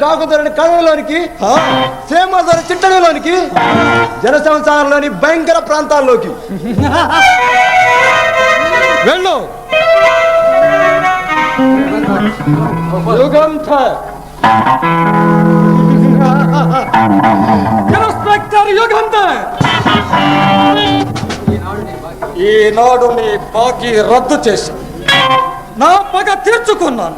కాకుతోని కడవలోనికి సేమధర చిట్టడిలోనికి జనసంసారంలోని భయంకర ప్రాంతాల్లోకి వెళ్ళు. ఇన్స్పెక్టర్ యుగంధర్, ఈనాడు నీ బాకీ రద్దు చేసి నా పగ తీర్చుకున్నాను.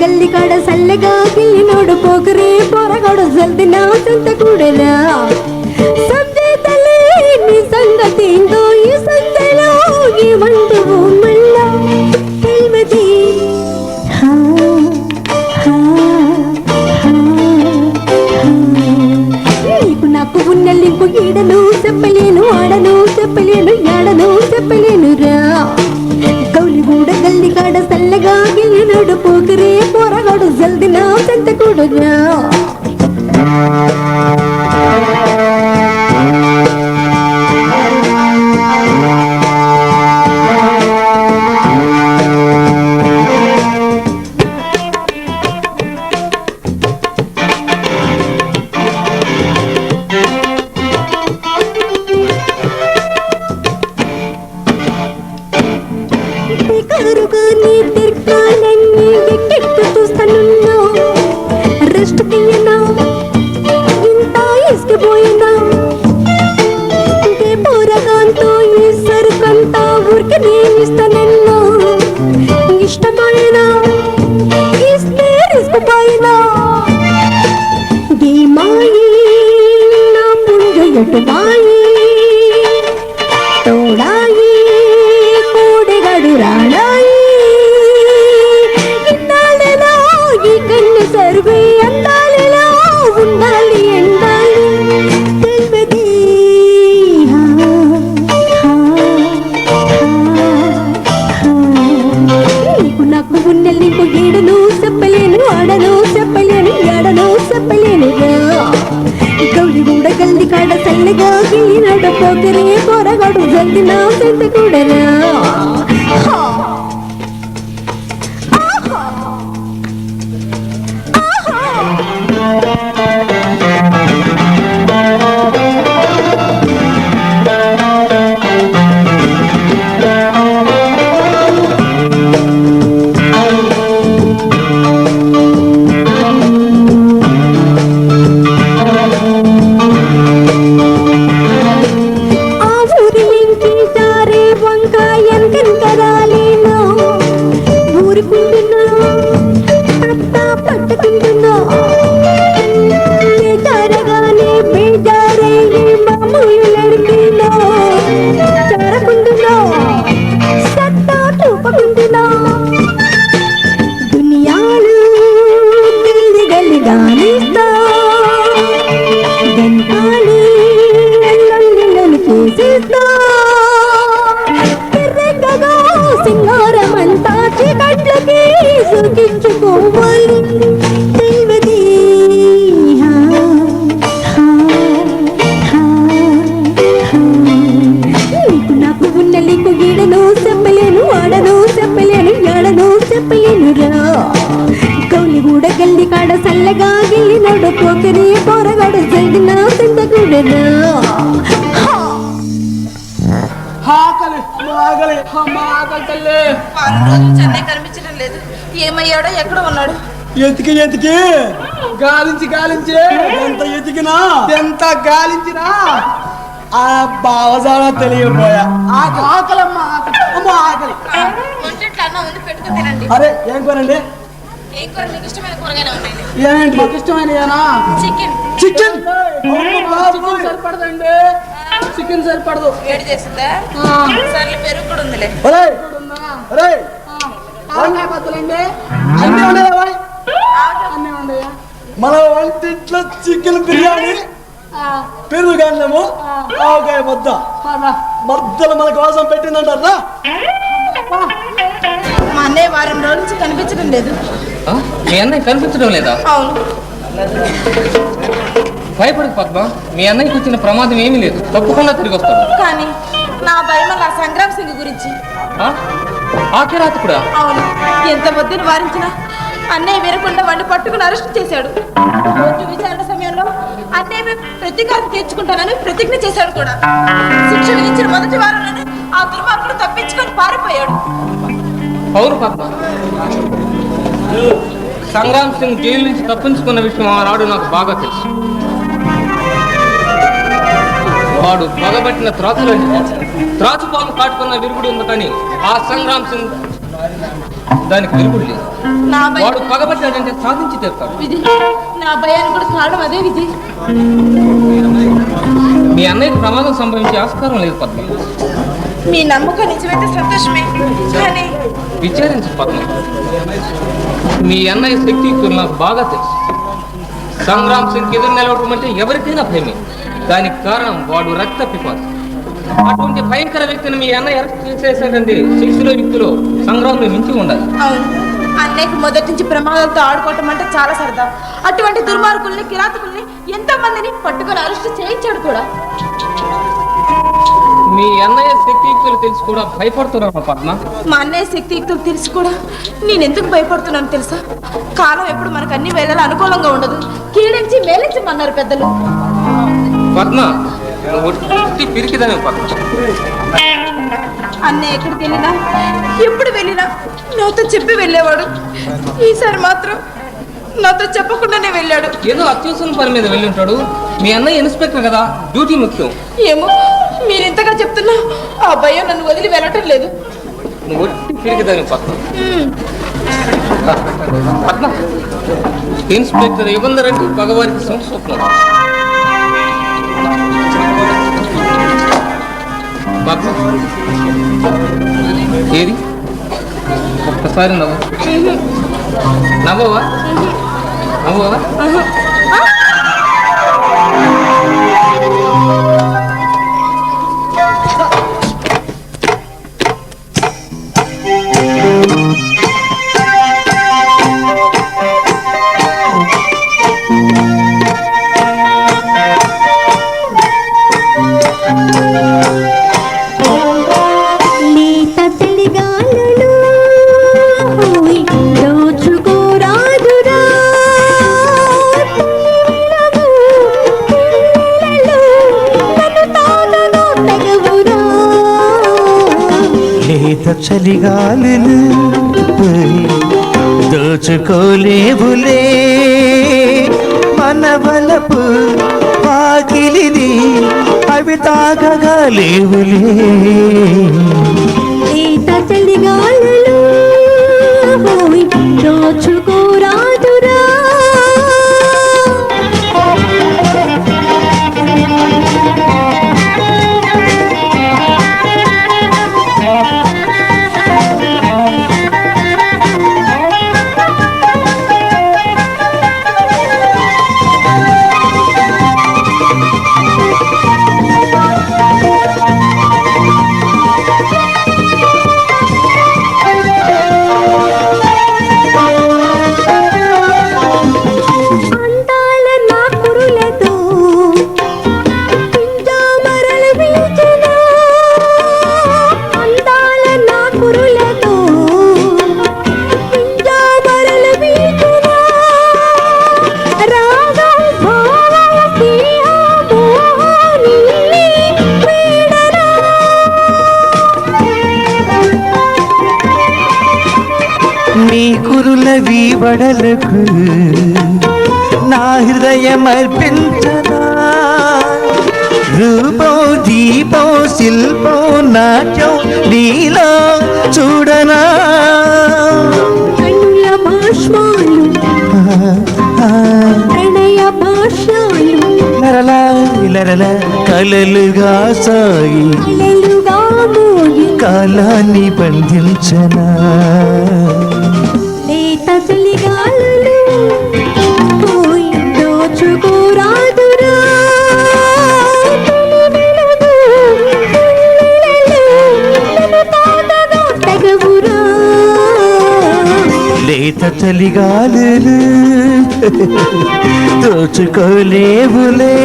గల్లి కాడ సల్లగా గిల్లి నోడు పోకరే పొరగడు జల్ది నా సంత కూడరా సందే తల్లి నీ సంగతి ఏందో ఈ సంతలో ఏమందువు మళ్ళా తెలియది. నీకు నాకు ఉన్న లింకు ఈడను చెప్పలేను, ఆడను చెప్పలేను, ఏడను చెప్పలేను రా. గౌలిగూడ గల్లి కాడ సల్లగా గిల్లి నోడు పోకరే పొరగడు జల్ది నా సంత కూడరా. పోకరే పొరగడు జల్ది నా సంత కూడరా. గౌలిగూడ గల్లి కాడ సల్లగా గిల్లి నోడు పోకరే పొరగడు జల్ది నా సంత కూడరా. కనిపించడం లేదు, ఏమయ్యాడో ఎక్కడ ఉన్నాడు? ఎతికి ఎతికి గాలించి గాలించి ఎంత గాలించినా ఆ బావజాడ తెలియపోయా. ఆకలమ్మా ఆకలి. పెట్టుకుని తినండి. అరే ఏం కోరండి? ఏం కూర మీకు ఇష్టమైన కూరగాయలు ఉన్నాయండి? ఏంటి మాకు ఇష్టమైన చికెన్. చికెన్ సరిపడదండి. చికెన్ సరిపడదు. వేడి చేస్తుందా? సర్లే, పెరుగు కూడా ఉందిలే. ఆవకాయ బద్దలండి అన్నీ ఉన్నాయా బాయ్? అన్నీ ఉన్నాయా? మన వంటింట్లో చికెన్ బిర్యానీ, పెరుగు గన్నము, ఆవకాయ ముద్ద మద్దలు మన కోసం పెట్టిందంటారా? మా అన్నయ్య వారం రోజుల నుంచి కనిపించడం లేదు. మీ అన్నయ్య కనిపించడం లేదా? అవును. భయపడకు పద్మ, మీ అన్నయ్యకి వచ్చిన ప్రమాదం ఏమీ లేదు, తప్పకుండా తిరిగి వస్తాడు. కానీ నా భయం నా సంగ్రామ్ సింగ్ గురించి. ఆఖరాత కూడా? అవును. ఎంత వద్దని వారించినా అన్నయ్య వీరకుండా వాడిని పట్టుకుని అరెస్ట్ చేశాడు. కోర్టు విచారణ సమయంలో అన్నయ్య ప్రతీకారం తీర్చుకుంటానని ప్రతిజ్ఞ చేశాడు కూడా. శిక్ష విధించిన మొదటి వారంలోనే ఆ దుర్మార్గుడు తప్పించుకొని పారిపోయాడు. అవును పద్మ, సంగ్రామ్ సింగ్ జైలు నుంచి తప్పించుకున్న విషయం ఆనాడు నాకు బాగా తెలుసు. వాడు పగబట్టిన త్రాచుపాము కాటుకున్న విరుగుడు ఉంది, కానీ ఆ సంగ్రామ్ సింగ్ దానికి విరుగుడు లేదు. వాడు పగబట్టాడంటే సాధించి తీరుతాడు. విధి నా భయానికి కూడా కారణం అదే విధి. మీ అన్నయ్యకి ప్రమాదం సంభవించే ఆస్కారం లేదు పద్మ. మీ నమ్మకం నిజమైతే సంతోషమే, కానీ విచారించు పద్మ. మీ అన్నయ్య శక్తియుక్తులు నాకు బాగా తెలుసు. సంగ్రామ్ సింగ్ ఎదురు నిలవటం అంటే ఎవరికైనా భయమే. దానికి కారణం వాడు రక్త పిపాసి. అటువంటి భయంకర వ్యక్తిని మీ అన్నయ్య అరెస్ట్ చేసేసాడంటే శిక్షలో యుక్తులు సంగ్రామంలో మించి ఉండాలి. అవును, అన్నయ్యకి మొదటి నుంచి ప్రమాదాలతో ఆడుకోవటం అంటే చాలా సరదా. అటువంటి దుర్మార్గుల్ని, కిరాతకుల్ని ఎంతో మందిని పట్టుకొని అరెస్ట్ చేయించాడు కూడా. మీ అన్నయ్య శక్తియుక్తులు తెలిసి కూడా భయపడుతున్నాను పద్మ. మా అన్నయ్య శక్తియుక్తులు తెలిసి కూడా నేను ఎందుకు భయపడుతున్నాను తెలుసా? కాలం ఎప్పుడు మనకు అన్ని వేళలా అనుకూలంగా ఉండదు. కీడించి మేలించమన్నారు పెద్దలు. పద్మ, పిరికిదానే పద్మ. అన్నయ్య ఎక్కడికి వెళ్ళినా, ఎప్పుడు వెళ్ళినా నాతో చెప్పి వెళ్ళేవాడు. ఈసారి మాత్రం నాతో చెప్పకుండానే వెళ్ళాడు. ఏదో అత్యవసరం పని మీద వెళ్ళి ఉంటాడు. మీ అన్నయ్య ఇన్స్పెక్టర్ కదా, డ్యూటీ ముఖ్యం. ఏమో, మీరు ఇంతగా చెప్తున్నా ఆ భయం నన్ను వదిలి వెళ్ళటం లేదు. నువ్వు పిరికిదానే పద్మ. పద్మ, ఇన్స్పెక్టర్ యుగంధర్ అంటే భగవానికి సంస్వప్నం. పద్మ, ఏది ఒక్కసారి నవ్వు. నవ్వవా? నవ్వవా? చలిగాలులు దోచుకోలేవులే మన బలపు వాకిలిది అవి తాగలేవులే. ఈత చలిగాలులు దోచుకోరాదురా. వడలకు నా హృదయం అర్పించనా. రూపం దీపం శిల్పం నాట్యం నీలో చూడనా. కన్నుల భాష్మాలు ప్రణయ భాష్యాలు లరలా లరలా కలలుగా సాగి అలలుగా మోగి కాలాన్ని బంధించనా లేత చలిగాలులు పోయి దోచుకోరాదురా తగవురా లేత చలిగాలులు దోచుకోలేవులే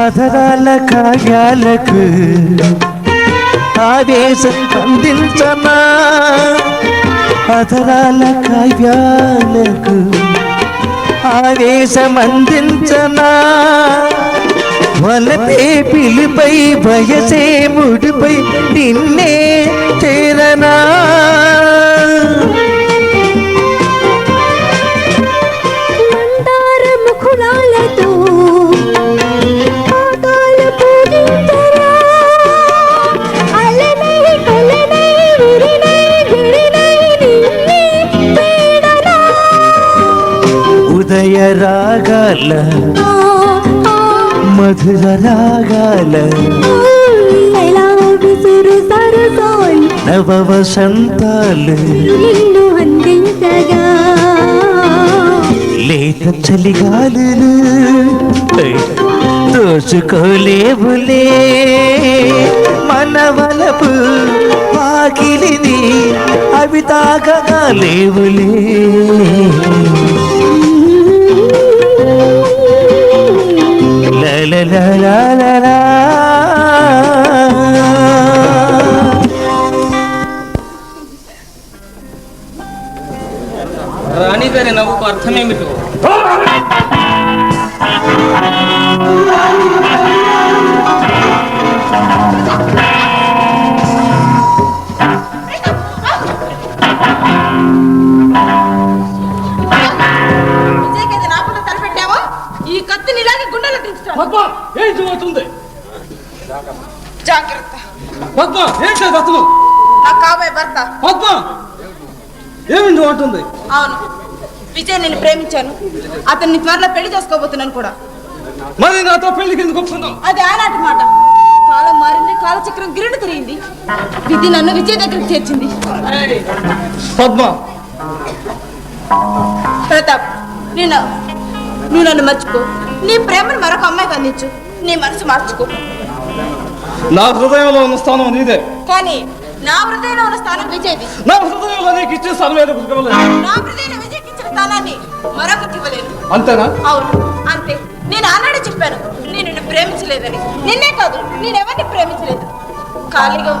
అధరాల కావ్యాలకు ఆవేశం అందించనా అధరాల కావ్యాలకు ఆవేశం అందించనా వలపే పిలుపై వయసే ముడిపై నిన్నే చేరనా మందార ముఖురాలతో పాదాలు పూజించరా అలనై కలనై విరినై గిరినై నిన్నే వేడనా ఉదయ రాగాల మధుర రాగాల ఎలా విసురు సరసాలు నవ వసంతాలు నిన్ను అందించగా లేత చలిగాలులు దోచుకోలేవులే మనవలపు వాకిలిని అవి తాకగా లేవులే లలలలలలా. రాణి గారి నవ్వుకు అర్థమేమిటో విజయ్కి నాకుండా తలపెట్టావో ఈ కత్తిని ఇలాగే గుండెలో దించుతాను. పద్మ ఏంటి అవుతుంది? జాగ్రత్త. పద్మ ఏంటి అసలు? నా కాబోయే భర్త. పద్మ ఏమింది అంటుంది? అవును, విజయ్ నేను ప్రేమించాను. అతన్ని త్వరలో పెళ్లి చేసుకోబోతున్నాను కూడా. మరి నాతో పెళ్లికి ఎందుకు ఒప్పుకున్నావు? అది ఆనాటి మాట. కాలం మారింది, కాలచక్రం గిరుడు తిరిగింది. విధి నన్ను విజయ్ దగ్గరికి చేర్చింది. పద్మ ప్రతాప్, నువ్వు నన్ను మర్చిపో. నీ ప్రేమను మరొక అమ్మాయికి అందించు. నీ మనసు మార్చుకో. నా హృదయంలో ఉన్న స్థానం నీదే. కానీ నా హృదయంలో ఉన్న స్థానం విజయ్ది. నా హృదయంలో నీకు ఇచ్చే స్థానం ఏదో గుర్తుకోలేదు. నా హృదయంలో విజయ్కి ఇచ్చిన స్థానాన్ని మరొకరికి ఇవ్వలేను. అంతేనా? అవును, అంతే. నేను ఆనాడే చెప్పాను, నేను నిన్ను ప్రేమించలేదని. నిన్నే కాదు, నేనెవరిని ప్రేమించలేదు. ఖాళీగా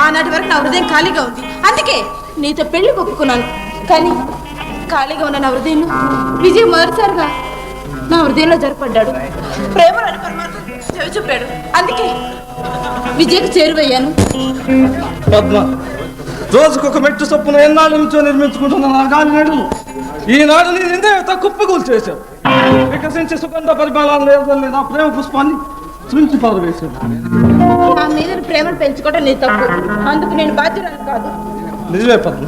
ఆనాటి వరకు నా హృదయం ఖాళీగా ఉంది. అందుకే నీతో పెళ్లి ఒప్పుకున్నాను. కానీ ఖాళీగా ఉన్న నా హృదయంలో విజయ్ మొదటిసారిగా నా హృదయంలో జరపడ్డాడు. ప్రేమలోని పరమాత్మ చెవి చూపాడు. అందుకే విజయ్కి చేరువయ్యాను. పద్మ, రోజుకొక మెట్టు చొప్పున ఎన్నాళ్ళ నుంచో నిర్మించుకుంటున్న నా గాలి నేడు ఈనాడు నీ నిందే కుప్పగూలు చేశావు. వికసించే సుగంధ పరిమాణాలు లేదని నా ప్రేమ పుష్పాన్ని తుంచి పారవేశాడు. నా మీద ప్రేమను పెంచుకోవడం నీ తప్పు. అందుకు నేను బాధ్యురాలు కాదు. నిజమే పద్మ,